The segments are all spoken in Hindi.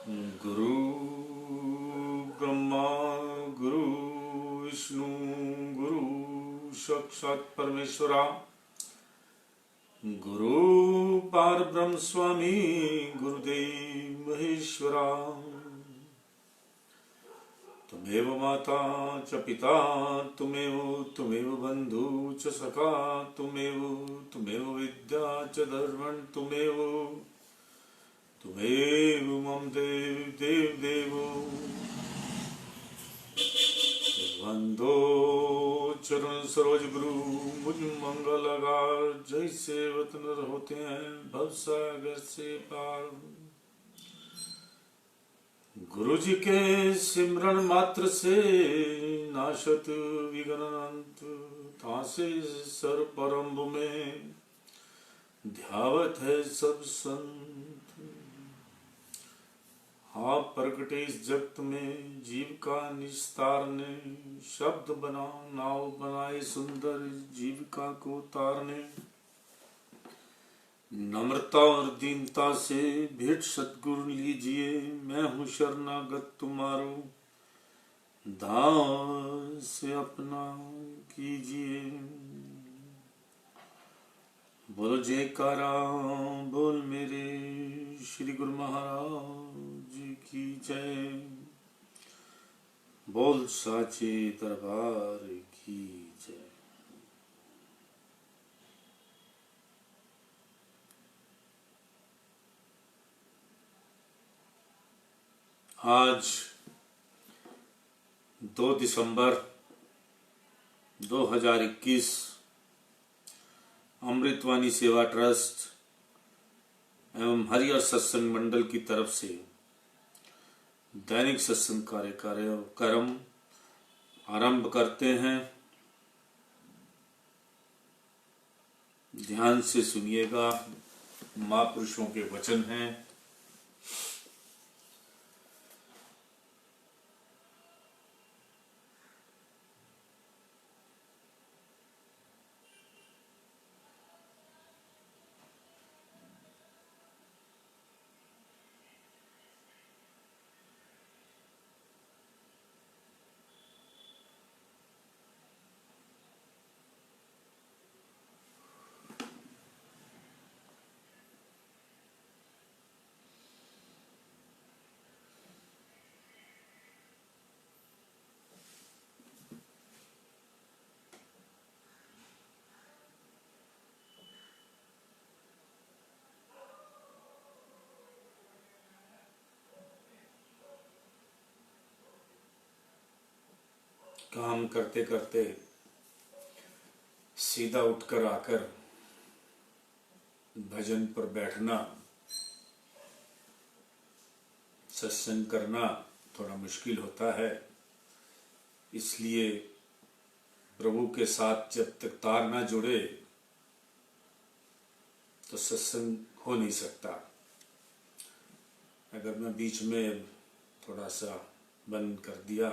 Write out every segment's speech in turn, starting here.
गुरु ब्रह्मा गुरु विष्णु गुरु साक्षात् परमेश्वरा गुरु पारब्रह्म स्वामी गुरुदेव महेश्वरा। त्वमेव माता च पिता त्वमेव बंधु च सखा त्वमेव विद्या च धर्मं त्वमेव मम देवो वंदो चरण सरोज गुरु मुझ मंगल आगार जैसे वतन होते हैं भवसागर से पार। गुरु जी के सिमरन मात्र से नाशत विघ्न अनंत तासे सर परम्भ में ध्यावत है सब संत। हाँ प्रगटे इस जगत में जीव का निस्तार ने शब्द बना नाव बनाए सुंदर जीविका को तारने। नम्रता और दीनता से भेंट सतगुरु लीजिए मैं हूँ शरणागत तुम्हारो दास से अपना कीजिए। बोल जयकारा बोल मेरे श्री गुरु महाराज की जय। बोल साचे दरबार की जय। आज 2 दिसंबर 2021 अमृतवाणी सेवा ट्रस्ट एवं हरिहर सत्संग मंडल की तरफ से दैनिक सत्संग कार्यक्रम आरंभ करते हैं। ध्यान से सुनिएगा, महापुरुषों के वचन हैं। काम करते करते सीधा उठकर आकर भजन पर बैठना, सत्संग करना थोड़ा मुश्किल होता है। इसलिए प्रभु के साथ जब तक तार ना जुड़े तो सत्संग हो नहीं सकता। अगर मैं बीच में थोड़ा सा बंद कर दिया,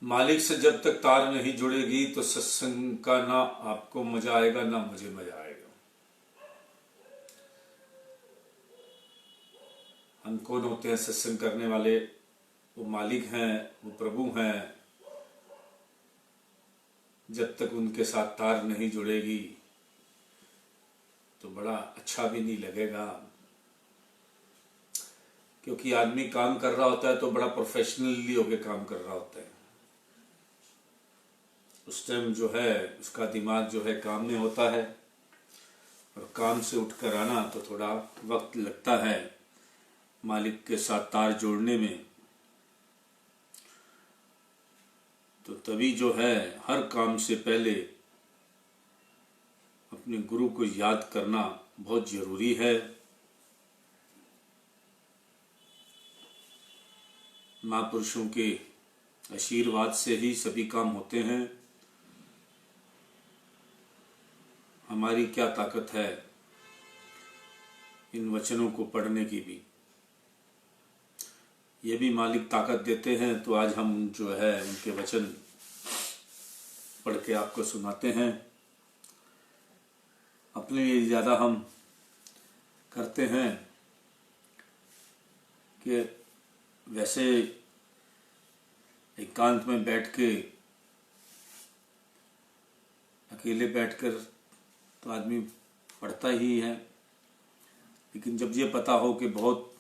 मालिक से जब तक तार नहीं जुड़ेगी तो सत्संग का ना आपको मजा आएगा ना मुझे मजा आएगा। हम कौन होते हैं सत्संग करने वाले? वो मालिक हैं, वो प्रभु हैं। जब तक उनके साथ तार नहीं जुड़ेगी तो बड़ा अच्छा भी नहीं लगेगा, क्योंकि आदमी काम कर रहा होता है तो बड़ा प्रोफेशनली होकर काम कर रहा होता है। उस टाइम जो है उसका दिमाग जो है काम में होता है, और काम से उठकर आना तो थोड़ा वक्त लगता है मालिक के साथ तार जोड़ने में। तो तभी जो है हर काम से पहले अपने गुरु को याद करना बहुत जरूरी है। महापुरुषों के आशीर्वाद से ही सभी काम होते हैं। हमारी क्या ताकत है इन वचनों को पढ़ने की भी। ये भी मालिक ताकत देते हैं, तो आज हम जो है उनके वचन पढ़ के आपको सुनाते हैं। अपने लिए ज़्यादा हम करते हैं कि वैसे एकांत में बैठ के अकेले बैठकर तो आदमी पढ़ता ही है, लेकिन जब ये पता हो कि बहुत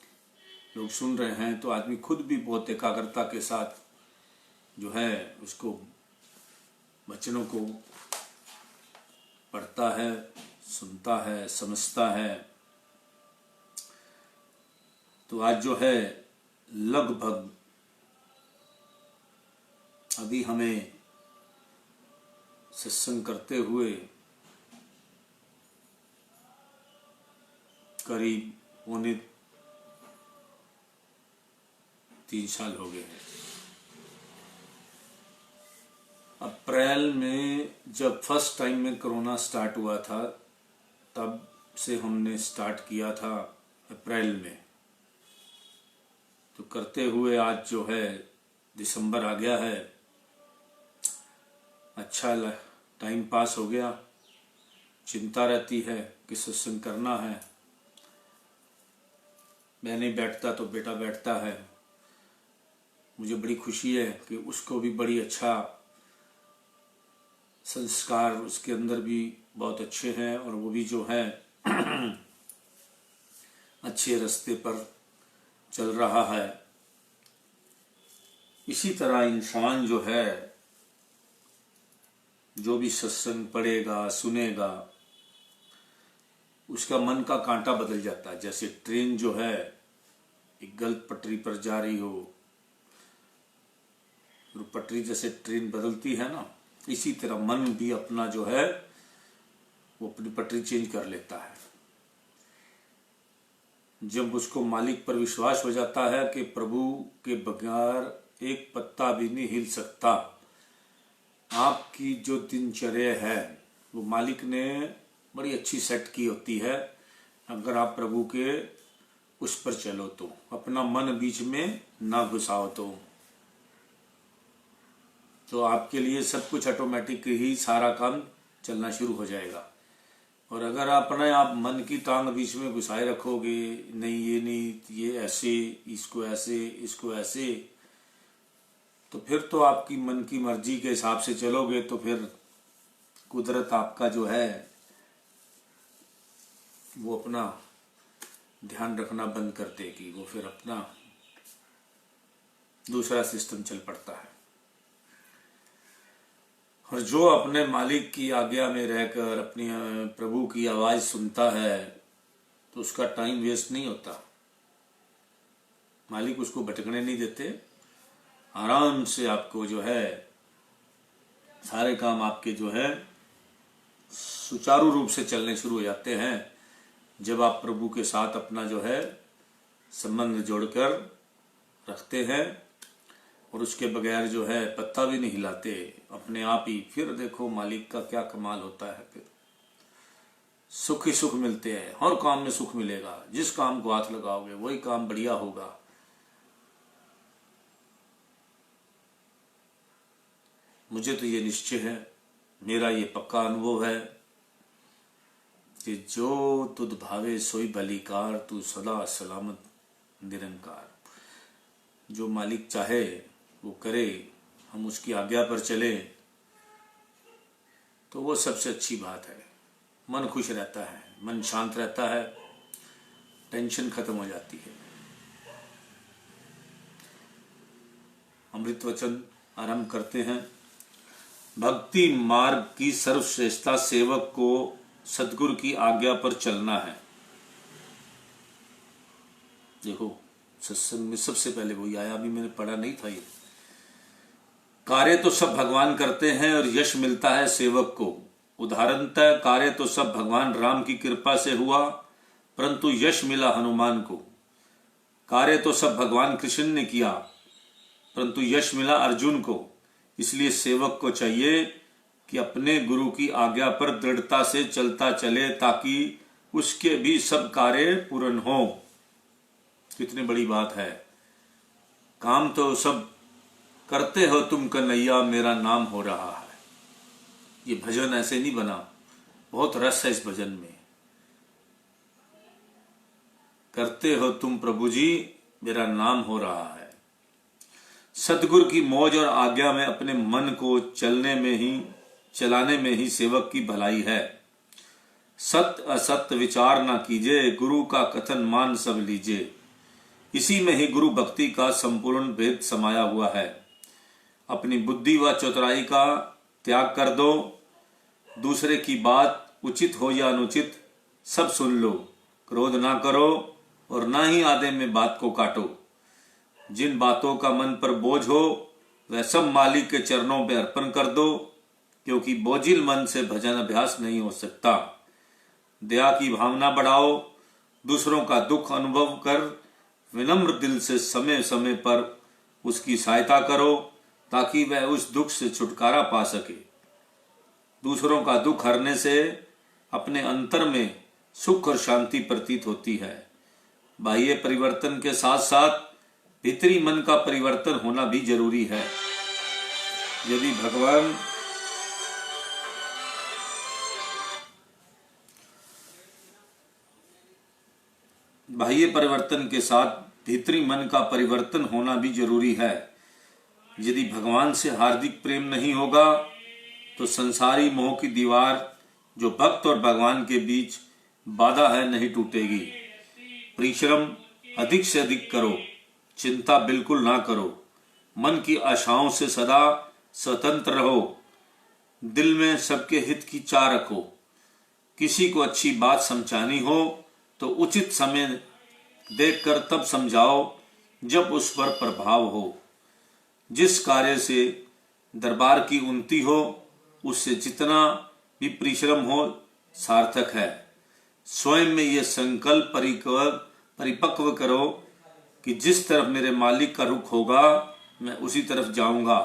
लोग सुन रहे हैं तो आदमी खुद भी बहुत एकाग्रता के साथ जो है उसको वचनों को पढ़ता है, सुनता है, समझता है। तो आज जो है लगभग अभी हमें सत्संग करते हुए करीब 3 साल हो गए हैं। अप्रैल में जब फर्स्ट टाइम में कोरोना स्टार्ट हुआ था तब से हमने स्टार्ट किया था अप्रैल में, तो करते हुए आज जो है दिसंबर आ गया है। अच्छा टाइम पास हो गया। चिंता रहती है कि सत्संग करना है, मैं नहीं बैठता तो बेटा बैठता है। मुझे बड़ी खुशी है कि उसको भी बड़ी अच्छा संस्कार उसके अंदर भी बहुत अच्छे हैं और वो भी जो है अच्छे रास्ते पर चल रहा है। इसी तरह इंसान जो है जो भी सत्संग पढ़ेगा सुनेगा उसका मन का कांटा बदल जाता है। जैसे ट्रेन जो है एक गलत पटरी पर जा रही हो, तो पटरी जैसे ट्रेन बदलती है ना, इसी तरह मन भी अपना जो है वो अपनी पटरी चेंज कर लेता है। जब उसको मालिक पर विश्वास हो जाता है कि प्रभु के बगैर एक पत्ता भी नहीं हिल सकता, आपकी जो दिनचर्या है वो मालिक ने बड़ी अच्छी सेट की होती है। अगर आप प्रभु के उस पर चलो तो, अपना मन बीच में ना घुसाओ तो आपके लिए सब कुछ ऑटोमेटिक ही सारा काम चलना शुरू हो जाएगा। और अगर अपने आप मन की टांग बीच में घुसाए रखोगे, नहीं ये नहीं, ये ऐसे, इसको ऐसे, इसको ऐसे, तो फिर तो आपकी मन की मर्जी के हिसाब से चलोगे तो फिर कुदरत आपका जो है वो अपना ध्यान रखना बंद कर देगी। वो फिर अपना दूसरा सिस्टम चल पड़ता है। और जो अपने मालिक की आज्ञा में रहकर अपनी प्रभु की आवाज सुनता है तो उसका टाइम वेस्ट नहीं होता। मालिक उसको भटकने नहीं देते, आराम से आपको जो है सारे काम आपके जो है सुचारू रूप से चलने शुरू हो जाते हैं जब आप प्रभु के साथ अपना जो है संबंध जोड़कर रखते हैं और उसके बगैर जो है पत्ता भी नहीं हिलाते अपने आप ही। फिर देखो मालिक का क्या कमाल होता है, फिर सुख ही सुख मिलते हैं। हर काम में सुख मिलेगा, जिस काम को हाथ लगाओगे वही काम बढ़िया होगा। मुझे तो ये निश्चय है, मेरा ये पक्का अनुभव है कि जो तुध भावे सोई भलीकार, तू सदा सलामत निरंकार। जो मालिक चाहे वो करे, हम उसकी आज्ञा पर चले तो वो सबसे अच्छी बात है। मन खुश रहता है, मन शांत रहता है, टेंशन खत्म हो जाती है। अमृत वचन आरंभ करते हैं। भक्ति मार्ग की सर्वश्रेष्ठता सेवक को सद्गुरु की आज्ञा पर चलना है। देखो सत्संग में सबसे पहले वही आया, अभी मैंने पढ़ा नहीं था ये। कार्य तो सब भगवान करते हैं और यश मिलता है सेवक को। उदाहरणतः कार्य तो सब भगवान राम की कृपा से हुआ, परंतु यश मिला हनुमान को। कार्य तो सब भगवान कृष्ण ने किया, परंतु यश मिला अर्जुन को। इसलिए सेवक को चाहिए कि अपने गुरु की आज्ञा पर दृढ़ता से चलता चले, ताकि उसके भी सब कार्य पूर्ण हो। कितनी बड़ी बात है। काम तो सब करते हो तुम कन्हैया, मेरा नाम हो रहा है। ये भजन ऐसे नहीं बना, बहुत रस है इस भजन में। करते हो तुम प्रभु जी, मेरा नाम हो रहा है। सतगुरु की मौज और आज्ञा में अपने मन को चलाने में ही सेवक की भलाई है। सत्य असत्य विचार ना कीजिए, गुरु का कथन मान सब लीजिए। इसी में ही गुरु भक्ति का संपूर्ण भेद समाया हुआ है। अपनी बुद्धि व चतुराई का त्याग कर दो। दूसरे की बात उचित हो या अनुचित सब सुन लो। क्रोध ना करो और ना ही आधे में बात को काटो। जिन बातों का मन पर बोझ हो वह सब मालिक के चरणों पर अर्पण कर दो, क्योंकि बोझिल मन से भजन अभ्यास नहीं हो सकता। दया की भावना बढ़ाओ। दूसरों का दुख अनुभव कर विनम्र दिल से समय समय पर उसकी सहायता करो, ताकि वह उस दुख से छुटकारा पा सके। दूसरों का दुख हरने से अपने अंतर में सुख और शांति प्रतीत होती है। बाह्य परिवर्तन के साथ साथ भीतरी मन का परिवर्तन होना भी जरूरी है। यदि भगवान बाह्य परिवर्तन के साथ भीतरी मन का परिवर्तन होना भी जरूरी है। यदि भगवान से हार्दिक प्रेम नहीं होगा तो संसारी मोह की दीवार जो भक्त और भगवान के बीच बाधा है नहीं टूटेगी। परिश्रम अधिक से अधिक करो, चिंता बिल्कुल ना करो। मन की आशाओं से सदा स्वतंत्र रहो। दिल में सबके हित की चाह रखो। किसी को अच्छी बात समझानी हो तो उचित समय देखकर तब समझाओ जब उस पर प्रभाव हो। जिस कार्य से दरबार की उन्नति हो उससे जितना भी परिश्रम हो सार्थक है। स्वयं में यह संकल्प परिपक्व करो कि जिस तरफ मेरे मालिक का रुख होगा मैं उसी तरफ जाऊंगा।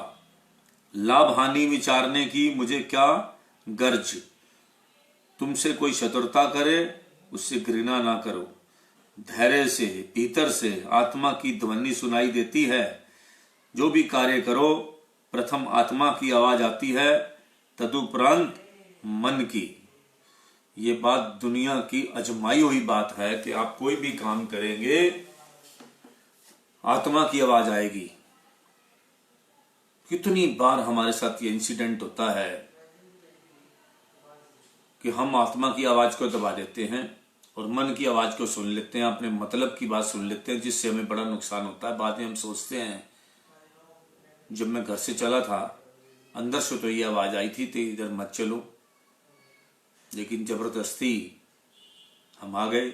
लाभ हानि विचारने की मुझे क्या गर्ज। तुमसे कोई शत्रुता करे उससे घृणा ना करो। धैर्य से भीतर से आत्मा की ध्वनि सुनाई देती है। जो भी कार्य करो प्रथम आत्मा की आवाज आती है, तदुपरांत मन की। ये बात दुनिया की अजमाई हुई बात है कि आप कोई भी काम करेंगे आत्मा की आवाज आएगी। कितनी बार हमारे साथ ये इंसिडेंट होता है कि हम आत्मा की आवाज को दबा देते हैं और मन की आवाज को सुन लेते हैं, अपने मतलब की बात सुन लेते हैं, जिससे हमें बड़ा नुकसान होता है। बाद में हम सोचते हैं जब मैं घर से चला था अंदर से तो ये आवाज आई थी कि इधर मत चलो, लेकिन जबरदस्ती हम आ गए।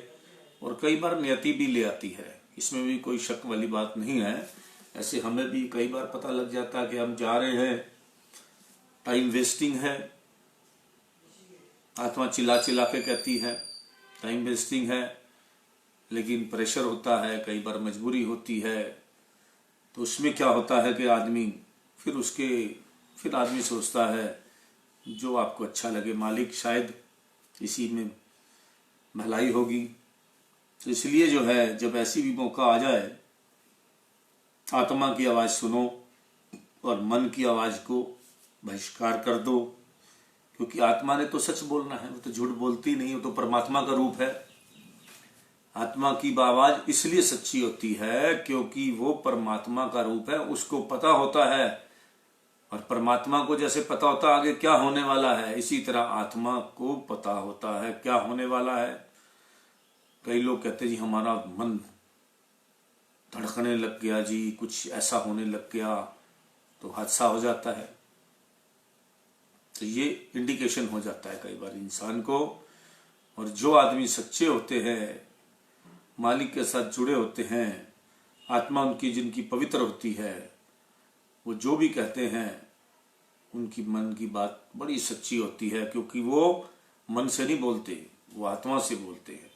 और कई बार नियति भी ले आती है, इसमें भी कोई शक वाली बात नहीं है। ऐसे हमें भी कई बार पता लग जाता है कि हम जा रहे हैं, टाइम वेस्टिंग है। आत्मा चिल्ला चिल्ला के कहती है टाइम वेस्टिंग है, लेकिन प्रेशर होता है, कई बार मजबूरी होती है। तो उसमें क्या होता है कि आदमी फिर आदमी सोचता है जो आपको अच्छा लगे, मालिक शायद इसी में भलाई होगी। तो इसलिए जो है जब ऐसी भी मौका आ जाए आत्मा की आवाज सुनो और मन की आवाज को बहिष्कार कर दो, क्योंकि आत्मा ने तो सच बोलना है, वो तो झूठ बोलती नहीं, वो तो परमात्मा का रूप है। आत्मा की आवाज इसलिए सच्ची होती है क्योंकि वो परमात्मा का रूप है, उसको पता होता है। और परमात्मा को जैसे पता होता है आगे क्या होने वाला है, इसी तरह आत्मा को पता होता है क्या होने वाला है। कई लोग कहते हैं जी हमारा मन धड़कने लग गया जी, कुछ ऐसा होने लग गया, तो हादसा हो जाता है। तो ये इंडिकेशन हो जाता है कई बार इंसान को। और जो आदमी सच्चे होते हैं, मालिक के साथ जुड़े होते हैं, आत्मा उनकी जिनकी पवित्र होती है, वो जो भी कहते हैं उनकी मन की बात बड़ी सच्ची होती है, क्योंकि वो मन से नहीं बोलते, वो आत्मा से बोलते हैं।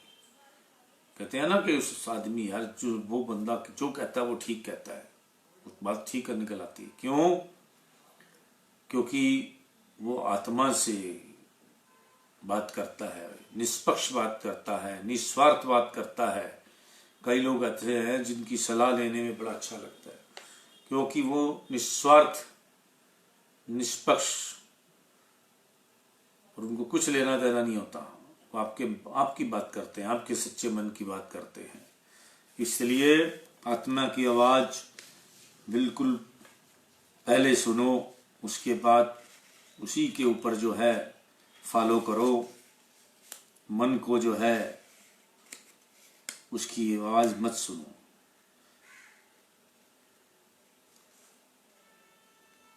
कहते हैं ना कि उस आदमी यार जो वो बंदा जो कहता है वो ठीक कहता है, बात ठीक निकल आती है। क्यों? क्योंकि वो आत्मा से बात करता है, निष्पक्ष बात करता है, निस्वार्थ बात करता है। कई लोग ऐसे हैं जिनकी सलाह लेने में बड़ा अच्छा लगता है, क्योंकि वो निस्वार्थ निष्पक्ष और उनको कुछ लेना देना नहीं होता। वो आपकी बात करते हैं, आपके सच्चे मन की बात करते हैं। इसलिए आत्मा की आवाज बिल्कुल पहले सुनो, उसके बाद उसी के ऊपर जो है फॉलो करो। मन को जो है उसकी आवाज मत सुनो।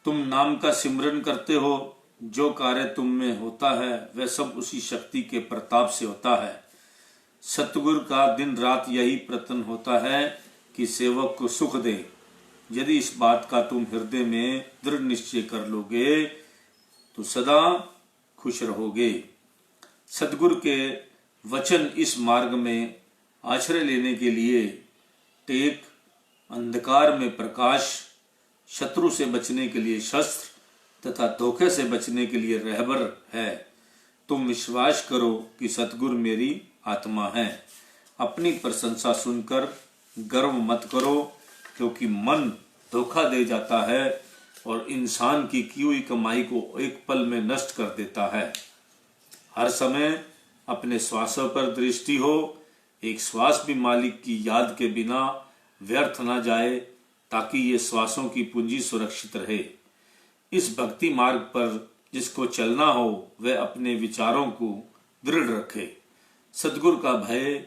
तुम नाम का सिमरन करते हो, जो कार्य तुम में होता है वह सब उसी शक्ति के प्रताप से होता है। सतगुरु का दिन रात यही प्रयत्न होता है कि सेवक को सुख दे। यदि इस बात का तुम हृदय में दृढ़ निश्चय कर लोगे तो सदा खुश रहोगे। सतगुरु के वचन इस मार्ग में आश्रय लेने के लिए टेक, अंधकार में प्रकाश, शत्रु से बचने के लिए शस्त्र तथा धोखे से बचने के लिए रहबर है। तुम विश्वास करो कि सतगुरु मेरी आत्मा है। अपनी प्रशंसा सुनकर गर्व मत करो, क्योंकि मन धोखा दे जाता है और इंसान की की हुई कमाई को एक पल में नष्ट कर देता है। हर समय अपने श्वासों पर दृष्टि हो। एक श्वास भी मालिक की याद के बिना व्यर्थ ना जाए, ताकि ये श्वासों की पूंजी सुरक्षित रहे। इस भक्ति मार्ग पर जिसको चलना हो वह अपने विचारों को दृढ़ रखे, सद्गुरु का भय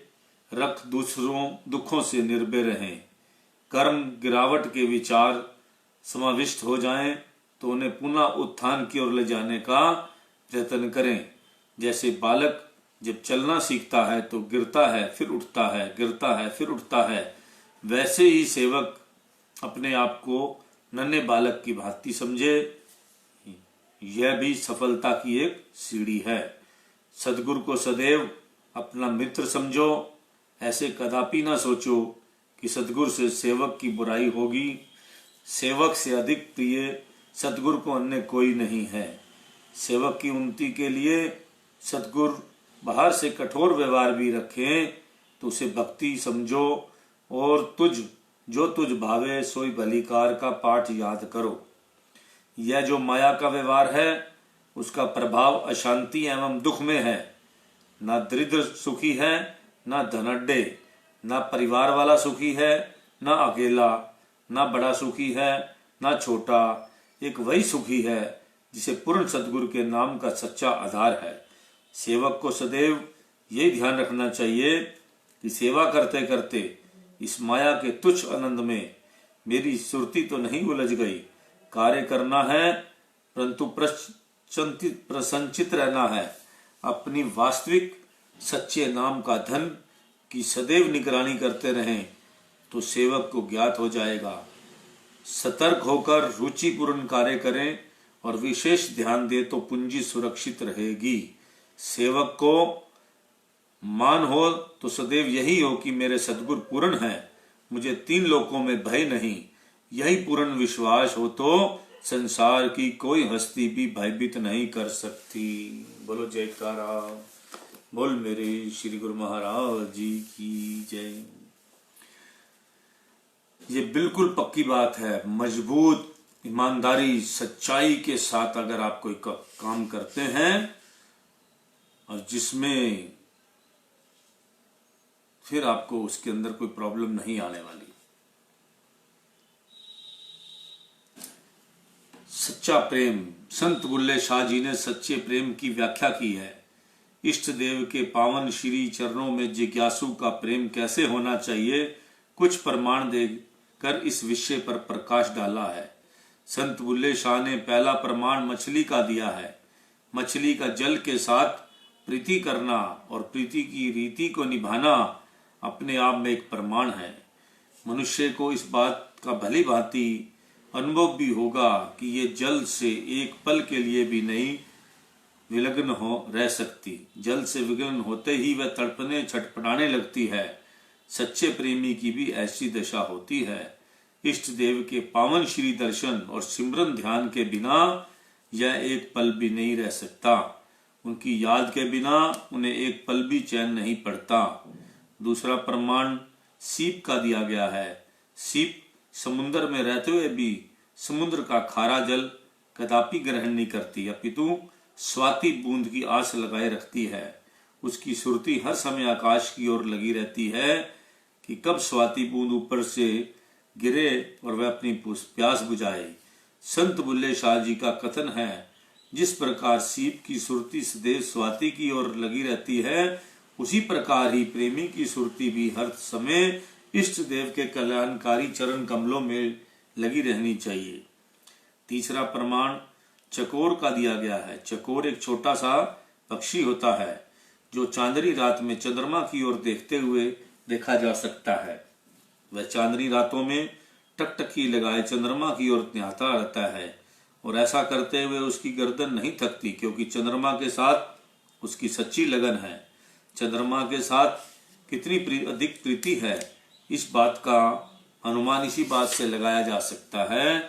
रख, दूसरों दुखों से निर्भय रहें। कर्म गिरावट के विचार समाविष्ट हो जाएं तो उन्हें पुनः उत्थान की ओर ले जाने का प्रयत्न करें। जैसे बालक जब चलना सीखता है तो गिरता है फिर उठता है, गिरता है फिर उठता है, वैसे ही सेवक अपने आप को नन्हे बालक की भांति समझे। यह भी सफलता की एक सीढ़ी है। सद्गुरु को सदैव अपना मित्र समझो। ऐसे कदापि ना सोचो कि सद्गुरु से सेवक की बुराई होगी। सेवक से अधिक प्रिय सद्गुरु को अन्य कोई नहीं है। सेवक की उन्नति के लिए सद्गुरु बाहर से कठोर व्यवहार भी रखें तो उसे भक्ति समझो और तुझ भावे सोई भलीकार का पाठ याद करो। यह जो माया का व्यवहार है उसका प्रभाव अशांति एवं दुख में है। ना दरिद्र सुखी है, ना धनाढ्य, ना परिवार वाला सुखी है, ना अकेला, ना बड़ा सुखी है, ना छोटा। एक वही सुखी है जिसे पूर्ण सद्गुरु के नाम का सच्चा आधार है। सेवक को सदैव यही ध्यान रखना चाहिए कि सेवा करते करते इस माया के तुच्छ आनंद में मेरी सुरती तो नहीं उलझ गई। कार्य करना है परंतु प्रसन्नचित रहना है। अपनी वास्तविक सच्चे नाम का धन की सदैव निगरानी करते रहें तो सेवक को ज्ञात हो जाएगा। सतर्क होकर रुचिपूर्ण कार्य करें और विशेष ध्यान दे तो पूंजी सुरक्षित रहेगी। सेवक को मान हो तो सदैव यही हो कि मेरे सद्गुरु पूर्ण है, मुझे तीन लोकों में भय नहीं। यही पूर्ण विश्वास हो तो संसार की कोई हस्ती भी भयभीत नहीं कर सकती। बोलो जयकारा, बोल मेरे श्री गुरु महाराज जी की जय। ये बिल्कुल पक्की बात है। मजबूत ईमानदारी सच्चाई के साथ अगर आप कोई काम करते हैं और जिसमें फिर आपको उसके अंदर कोई प्रॉब्लम नहीं आने वाली। सच्चा प्रेम, संत बुल्ले शाह जी ने सच्चे प्रेम की व्याख्या की है। इष्ट देव के पावन श्री चरणों में जिज्ञासु का प्रेम कैसे होना चाहिए, कुछ प्रमाण देकर इस विषय पर प्रकाश डाला है। संत बुल्ले शाह ने पहला प्रमाण मछली का दिया है। मछली का जल के साथ प्रीति करना और प्रीति की रीति को निभाना अपने आप में एक प्रमाण है। मनुष्य को इस बात का भली भांति अनुभव भी होगा कि ये जल से एक पल के लिए भी नहीं विलग्न हो रह सकती। जल से विलग्न होते ही वह तड़पने छटपटाने लगती है। सच्चे प्रेमी की भी ऐसी दशा होती है। इष्ट देव के पावन श्री दर्शन और सिमरन ध्यान के बिना यह एक पल भी नहीं रह सकता। उनकी याद के बिना उन्हें एक पल भी चैन नहीं पड़ता। दूसरा प्रमाण सीप का दिया गया है। सीप समुद्र में रहते हुए भी समुद्र का खारा जल कदापि ग्रहण नहीं करती, अपितु स्वाति बूंद की आस लगाए रखती है। उसकी सुरती हर समय आकाश की ओर लगी रहती है कि कब स्वाति बूंद ऊपर से गिरे और वह अपनी प्यास बुझाए। संत बुल्ले शाह जी का कथन है, जिस प्रकार सीप की सुरती सदैव स्वाति की ओर लगी रहती है, उसी प्रकार ही प्रेमी की सुरती भी हर समय इष्ट देव के कल्याणकारी चरण कमलों में लगी रहनी चाहिए। तीसरा प्रमाण चकोर का दिया गया है। चकोर एक छोटा सा पक्षी होता है जो चांदनी रात में चंद्रमा की ओर देखते हुए देखा जा सकता है। वह चांदनी रातों में टकटकी लगाए चंद्रमा की ओर निहारता रहता है और ऐसा करते हुए उसकी गर्दन नहीं थकती, क्योंकि चंद्रमा के साथ उसकी सच्ची लगन है। चंद्रमा के साथ कितनी अधिक प्रीति है, इस बात का अनुमान इसी बात से लगाया जा सकता है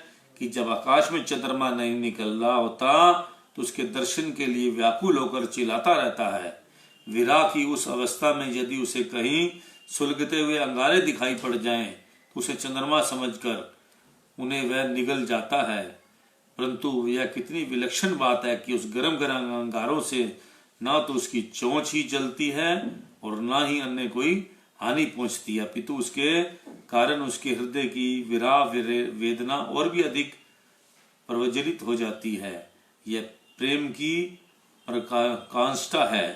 कि जब आकाश में चंद्रमा नहीं निकल रहा होता तो उसके दर्शन के लिए व्याकुल होकर चिल्लाता रहता है। विरह की उस अवस्था में यदि उसे कहीं सुलगते हुए अंगारे दिखाई पड़ जाएं, उसे चंद्रमा समझकर उन्हें वह निगल जाता है। परंतु यह कितनी विलक्षण बात है कि उस गरम गरम अंगारों से ना तो उसकी चोंच ही जलती है और ना ही अन्य कोई हानि पहुंचती है, अपितु उसके कारण उसके हृदय की विरह वेदना और भी अधिक प्रज्वलित हो जाती है। यह प्रेम की कांष्टा है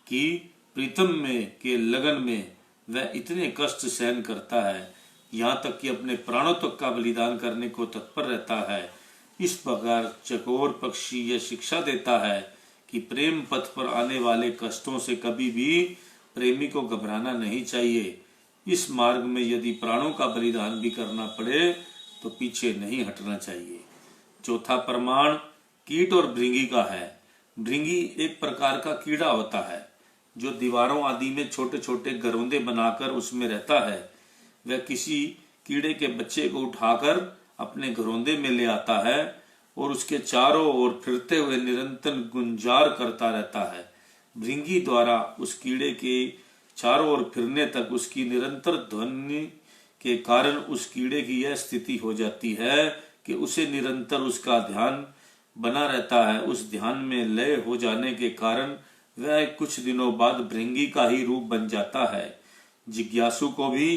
कि प्रीतम में के लगन में वह इतने कष्ट सहन करता है, यहाँ तक कि अपने प्राणों तक का बलिदान करने को तत्पर रहता है। इस प्रकार चकोर पक्षी यह शिक्षा देता है कि प्रेम पथ पर आने वाले कष्टों से कभी भी प्रेमी को घबराना नहीं चाहिए। इस मार्ग में यदि प्राणों का बलिदान भी करना पड़े तो पीछे नहीं हटना चाहिए। चौथा प्रमाण कीट और भृंगी का है। भृंगी एक प्रकार का कीड़ा होता है जो दीवारों आदि में छोटे छोटे घरौंदे बनाकर उसमें रहता है। वह किसी कीड़े के बच्चे को उठाकर अपने घरौंदे में ले आता है और उसके चारों ओर फिरते हुए निरंतर गुंजार करता रहता है। भृंगी द्वारा उस कीड़े के चारों ओर फिरने तक उसकी निरंतर ध्वनि के कारण उस कीड़े की यह स्थिति हो जाती है कि उसे निरंतर उसका ध्यान बना रहता है। उस ध्यान में लय हो जाने के कारण वह कुछ दिनों बाद भृंगी का ही रूप बन जाता है। जिज्ञासु को भी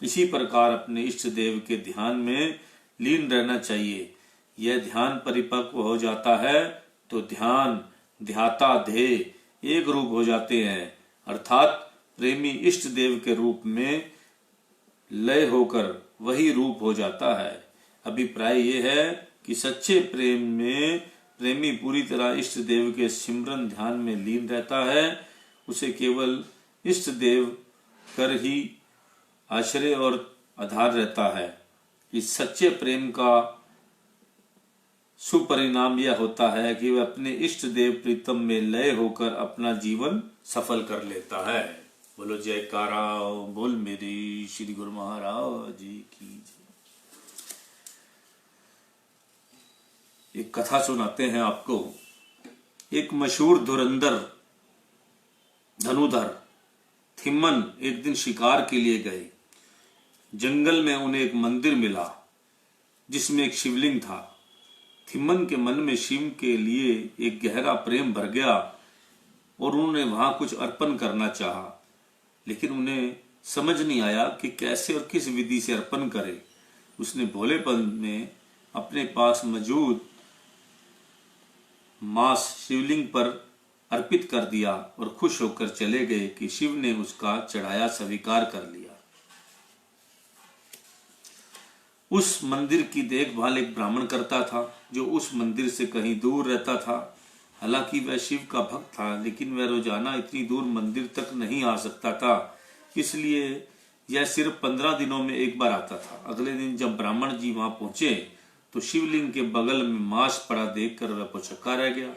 इसी प्रकार अपने इष्ट देव के ध्यान में लीन रहना चाहिए। यह ध्यान परिपक्व हो जाता है तो ध्यान ध्याता ध्येय एक रूप हो जाते हैं, अर्थात प्रेमी इष्ट देव के रूप में लय होकर वही रूप हो जाता है। अभिप्राय यह है कि सच्चे प्रेम में प्रेमी पूरी तरह इष्ट देव के सिमरन ध्यान में लीन रहता है। उसे केवल इष्ट देव कर ही आश्रय और आधार रहता है। इस सच्चे प्रेम का सुपरिणाम यह होता है कि वह अपने इष्ट देव प्रीतम में लय होकर अपना जीवन सफल कर लेता है। बोलो जयकारा बोल मेरी श्री गुरु महाराज जी की जय। एक कथा सुनाते हैं आपको। एक मशहूर धुरंधर धनुधर थिम्मन एक दिन शिकार के लिए गए। जंगल में उन्हें एक मंदिर मिला जिसमें एक शिवलिंग था। थिम्मन के मन में शिव के लिए एक गहरा प्रेम भर गया और उन्होंने वहां कुछ अर्पण करना चाहा, लेकिन उन्हें समझ नहीं आया कि कैसे और किस विधि से अर्पण करे। उसने भोलेपन में अपने पास मौजूद मांस शिवलिंग पर अर्पित कर दिया और खुश होकर चले गए कि शिव ने उसका चढ़ाया स्वीकार कर लिया। उस मंदिर की देखभाल एक ब्राह्मण करता था जो उस मंदिर से कहीं दूर रहता था। हालांकि वह शिव का भक्त था, लेकिन वह रोजाना इतनी दूर मंदिर तक नहीं आ सकता था, इसलिए यह सिर्फ 15 दिनों में एक बार आता था। अगले दिन जब ब्राह्मण जी वहां पहुंचे तो शिवलिंग के बगल में मांस पड़ा देखकर वह पुचक्का रह गया।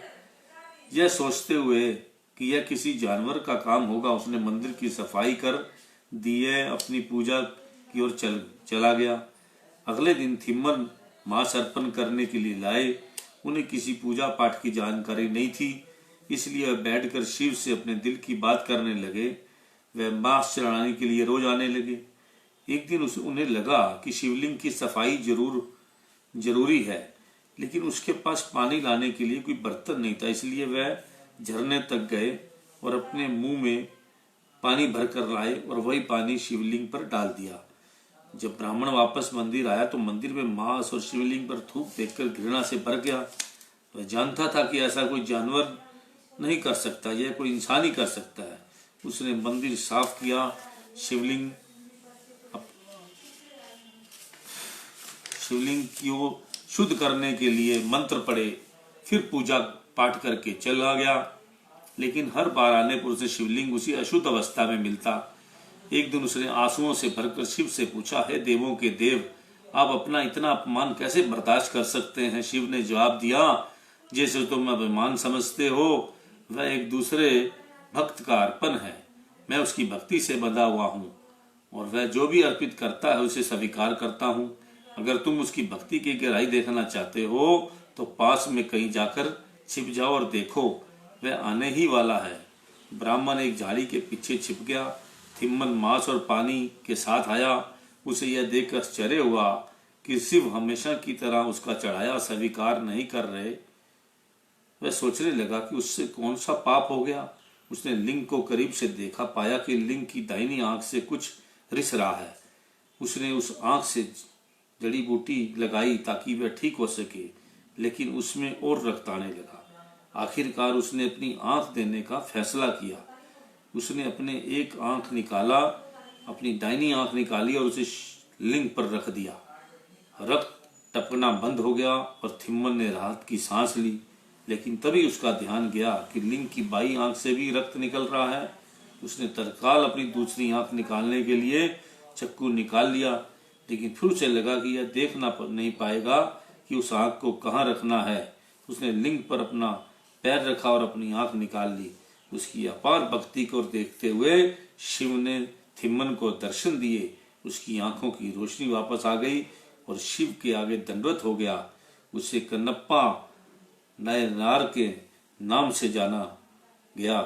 यह सोचते हुए कि यह किसी जानवर का काम होगा, उसने मंदिर की सफाई कर दिए अपनी पूजा की ओर चला गया। अगले दिन थिम्मन मांस अर्पण करने के लिए लाए। उन्हें किसी पूजा पाठ की जानकारी नहीं थी, इसलिए वह बैठकर शिव से अपने दिल की बात करने लगे। वह मांस चढ़ाने के लिए रोज आने लगे। एक दिन उन्हें लगा कि शिवलिंग की सफाई जरूरी है, लेकिन उसके पास पानी लाने के लिए कोई बर्तन नहीं था, इसलिए वह झरने तक गए और अपने मुंह में पानी भर कर लाए और वही पानी शिवलिंग पर डाल दिया। जब ब्राह्मण वापस मंदिर आया तो मंदिर में मांस और शिवलिंग पर थूक देखकर घृणा से भर गया। वह जानता था कि ऐसा कोई जानवर नहीं कर सकता, यह कोई इंसान ही कर सकता है। उसने मंदिर साफ किया, शिवलिंग को शुद्ध करने के लिए मंत्र पढ़े, फिर पूजा पाठ करके चला गया। लेकिन हर बार आने पर उसे शिवलिंग उसी अशुद्ध अवस्था में मिलता। एक दिन उसने आंसुओं से भरकर शिव से पूछा, हे देवों के देव, आप अपना इतना अपमान कैसे बर्दाश्त कर सकते हैं? शिव ने जवाब दिया, जैसे तुम अभिमान समझते हो, वह एक दूसरे भक्त का अर्पण है। मैं उसकी भक्ति से बंधा हुआ हूँ और वह जो भी अर्पित करता है उसे स्वीकार करता हूँ। अगर तुम उसकी भक्ति की गहराई देखना चाहते हो तो पास में कहीं जाकर छिप जाओ और देखो, वह आने ही वाला है। ब्राह्मण एक झाड़ी के पीछे छिप गया। थिम्मन मांस और पानी के साथ आया। उसे यह देखकर आश्चर्य हुआ कि शिव हमेशा की तरह उसका चढ़ाया स्वीकार नहीं कर रहे। वह सोचने लगा कि उससे कौन सा पाप हो गया। उसने लिंग को करीब से देखा, पाया कि लिंग की दाहिनी आंख से कुछ रिस रहा है। उसने उस आंख से जड़ी बूटी लगाई ताकि वह ठीक हो सके, लेकिन उसमें और रक्त आने लगा। आखिरकार उसने अपनी आंख देने का फैसला किया। उसने अपने एक आंख निकाला, अपनी दाहिनी आंख निकाली और उसे लिंग पर रख दिया। रक्त टपकना बंद हो गया और थिम्मन ने राहत की सांस ली। लेकिन तभी उसका ध्यान गया कि लिंग की बाई आंख से भी रक्त निकल रहा है। उसने तत्काल अपनी दूसरी आंख निकालने के लिए चाकू निकाल लिया, लेकिन फिर उसे लगा कि यह देखना नहीं पाएगा कि उस आंख को कहाँ रखना है। उसने लिंग पर अपना पैर रखा और अपनी आंख निकाल ली। उसकी अपार भक्ति को देखते हुए शिव ने थिम्मन को दर्शन दिए। उसकी आंखों की रोशनी वापस आ गई और शिव के आगे दंडवत हो गया। उसे कन्नप्पा नयनार के नाम से जाना गया।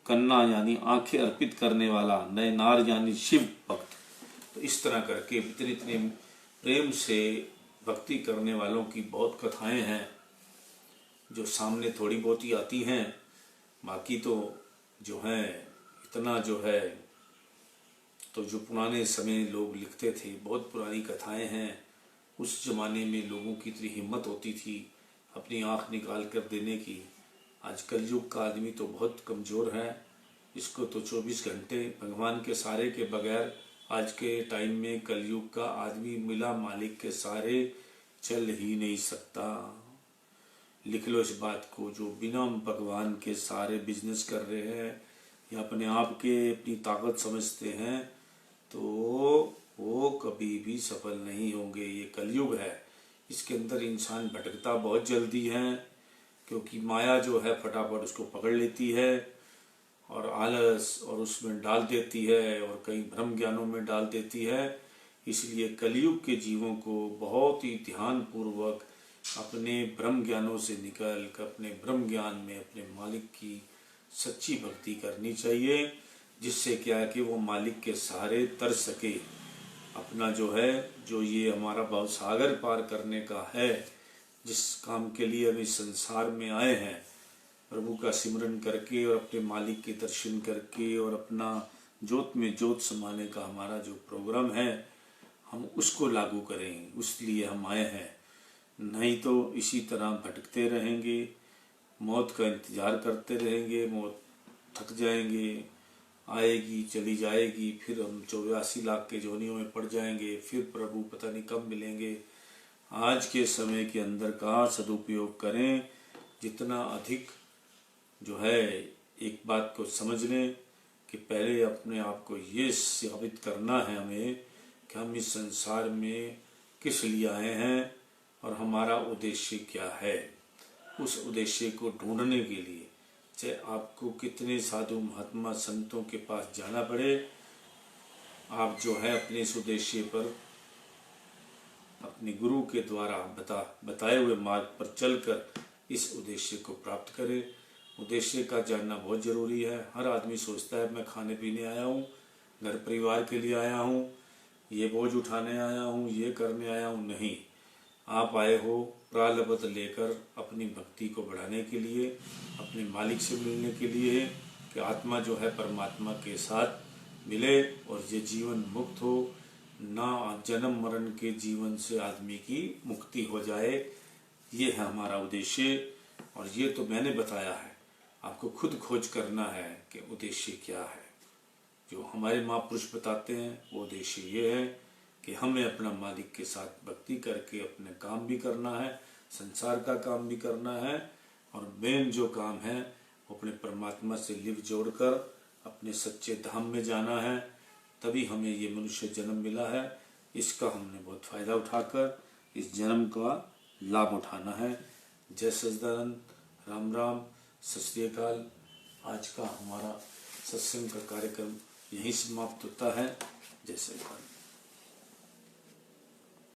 कन्ना यानी आंखें अर्पित करने वाला, नयनार यानी शिव भक्त। तो इस तरह करके इतने इतने प्रेम से भक्ति करने वालों की बहुत कथाएं हैं जो सामने थोड़ी बहुत ही आती हैं। बाकी तो जो है इतना जो है तो जो पुराने समय लोग लिखते थे, बहुत पुरानी कथाएं हैं। उस जमाने में लोगों की इतनी हिम्मत होती थी अपनी आंख निकाल कर देने की। आज कलयुग का आदमी तो बहुत कमज़ोर है। इसको तो 24 घंटे भगवान के सहारे के बगैर आज के टाइम में कलयुग का आदमी मिला मालिक के सहारे चल ही नहीं सकता। लिख लो इस बात को, जो बिना भगवान के सहारे बिजनेस कर रहे हैं या अपने आप के अपनी ताकत समझते हैं तो वो कभी भी सफल नहीं होंगे। ये कलयुग है, इसके अंदर इंसान भटकता बहुत जल्दी है, क्योंकि माया जो है फटाफट उसको पकड़ लेती है और आलस और उसमें डाल देती है और कई भ्रम ज्ञानों में डाल देती है। इसलिए कलयुग के जीवों को बहुत ही ध्यान पूर्वक अपने ब्रह्म ज्ञानों से निकल कर अपने ब्रह्म ज्ञान में अपने मालिक की सच्ची भक्ति करनी चाहिए, जिससे क्या है कि वो मालिक के सहारे तर सके। अपना जो है, जो ये हमारा भाव सागर पार करने का है, जिस काम के लिए हम इस संसार में आए हैं, प्रभु का सिमरन करके और अपने मालिक के दर्शन करके और अपना ज्योत में ज्योत समाने का हमारा जो प्रोग्राम है, हम उसको लागू करें, उसलिए हम आए हैं। नहीं तो इसी तरह भटकते रहेंगे, मौत का इंतजार करते रहेंगे, मौत थक जाएंगे, आएगी चली जाएगी, फिर हम 84 लाख के जोनियों में पड़ जाएंगे, फिर प्रभु पता नहीं कब मिलेंगे। आज के समय के अंदर का सदुपयोग करें, जितना अधिक जो है एक बात को समझ लें कि पहले अपने आप को ये साबित करना है हमें कि हम इस संसार में किस लिए आए हैं और हमारा उद्देश्य क्या है। उस उद्देश्य को ढूंढने के लिए चाहे आपको कितने साधु महात्मा संतों के पास जाना पड़े, आप जो है अपने इस उद्देश्य पर अपने गुरु के द्वारा बताए हुए मार्ग पर चलकर इस उद्देश्य को प्राप्त करें। उद्देश्य का जानना बहुत जरूरी है। हर आदमी सोचता है मैं खाने पीने आया हूँ, घर परिवार के लिए आया हूँ, ये बोझ उठाने आया हूँ, ये करने आया हूँ। नहीं, आप आए हो प्रारब्ध लेकर अपनी भक्ति को बढ़ाने के लिए, अपने मालिक से मिलने के लिए, कि आत्मा जो है परमात्मा के साथ मिले और ये जीवन मुक्त हो, ना जन्म मरण के जीवन से आदमी की मुक्ति हो जाए। ये है हमारा उद्देश्य। और ये तो मैंने बताया है, आपको खुद खोज करना है कि उद्देश्य क्या है। जो हमारे महापुरुष बताते हैं वो उद्देश्य ये है कि हमें अपना मालिक के साथ भक्ति करके अपने काम भी करना है, संसार का काम भी करना है, और मेन जो काम है वो अपने परमात्मा से लिव जोड़कर अपने सच्चे धाम में जाना है। तभी हमें ये मनुष्य जन्म मिला है। इसका हमने बहुत फायदा उठाकर इस जन्म का लाभ उठाना है। जय सच्चिदानंद, राम राम, सत श्री अकाल। आज का हमारा सत्संग का कार्यक्रम यहीं समाप्त होता है। जय सच्चिदानंद।